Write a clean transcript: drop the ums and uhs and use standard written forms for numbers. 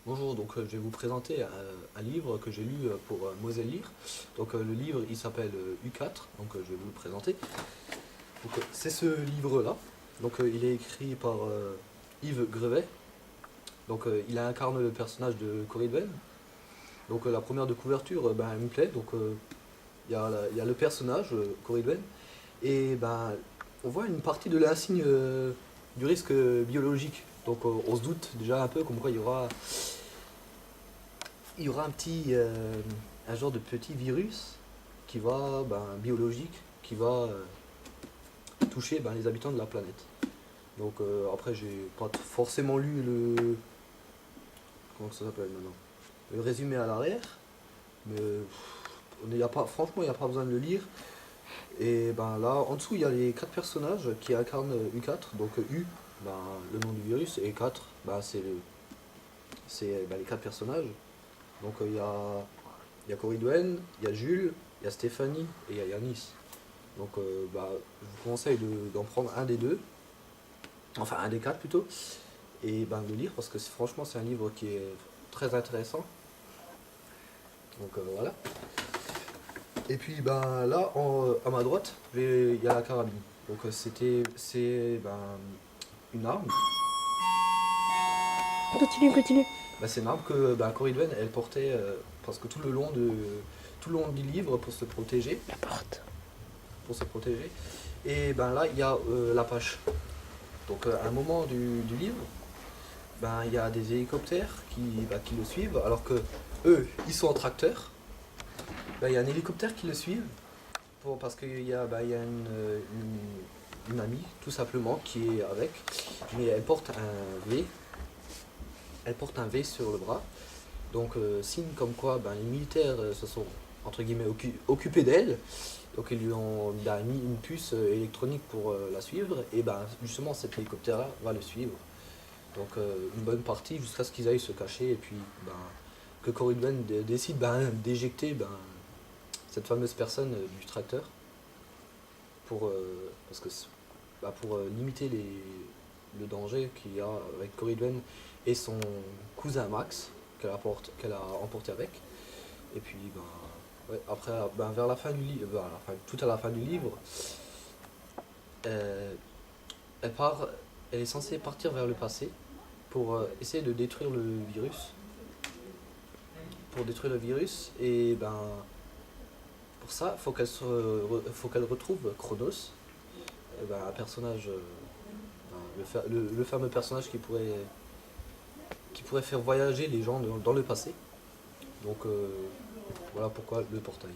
Bonjour, je vais vous présenter un livre que j'ai lu pour Moselle Lire. Le livre il s'appelle U4, je vais vous le présenter. C'est ce livre-là. Il est écrit par Yves Grévet. Il incarne le personnage de Corydwen. La première de couverture, elle me plaît. Il y a le personnage, Corydwen, et on voit une partie de l'insigne du risque biologique. On se doute déjà un peu comme quoi il y aura un genre de petit virus qui va, biologique, qui va toucher les habitants de la planète. Après, j'ai pas forcément lu comment ça s'appelle maintenant, le résumé à l'arrière, mais franchement, il n'y a pas besoin de le lire. Et là, en dessous, il y a les quatre personnages qui incarnent U4. U, ben, le nom du virus, et 4, c'est les quatre personnages. Il y a Corydwen, il y a Jules, il y a Stéphanie et il y a Yanis. Je vous conseille d'en prendre un des deux, enfin un des quatre plutôt, et de le lire parce que franchement c'est un livre qui est très intéressant. Voilà. Et puis là, à ma droite, il y a la carabine. C'est une arme. Continue, continue. C'est une arme que Corydwen elle portait parce que tout le long du livre La porte. pour se protéger. Et là il y a l'Apache. À un moment du livre, il y a des hélicoptères qui le suivent alors que eux ils sont en tracteur. Il y a un hélicoptère qui le suit parce qu'il y a une amie tout simplement qui est avec, mais elle porte un V. Elle porte un V sur le bras. Signe comme quoi les militaires se sont entre guillemets occupés d'elle. Ils lui ont mis une puce électronique pour la suivre. Et justement cet hélicoptère là va le suivre. Une bonne partie jusqu'à ce qu'ils aillent se cacher. Et puis que Corydwen décide d'éjecter cette fameuse personne du tracteur. Parce que pour limiter le danger qu'il y a avec Corydwen et son cousin Max qu'elle a emporté avec. Et puis ouais, après vers la fin du livre, tout à la fin du livre, euh, elle part, elle est censée partir vers le passé pour essayer de détruire le virus. Pour détruire le virus et pour ça, faut qu'elle retrouve Chronos, un personnage, le fameux personnage qui pourrait faire voyager les gens dans le passé. Voilà pourquoi le portail.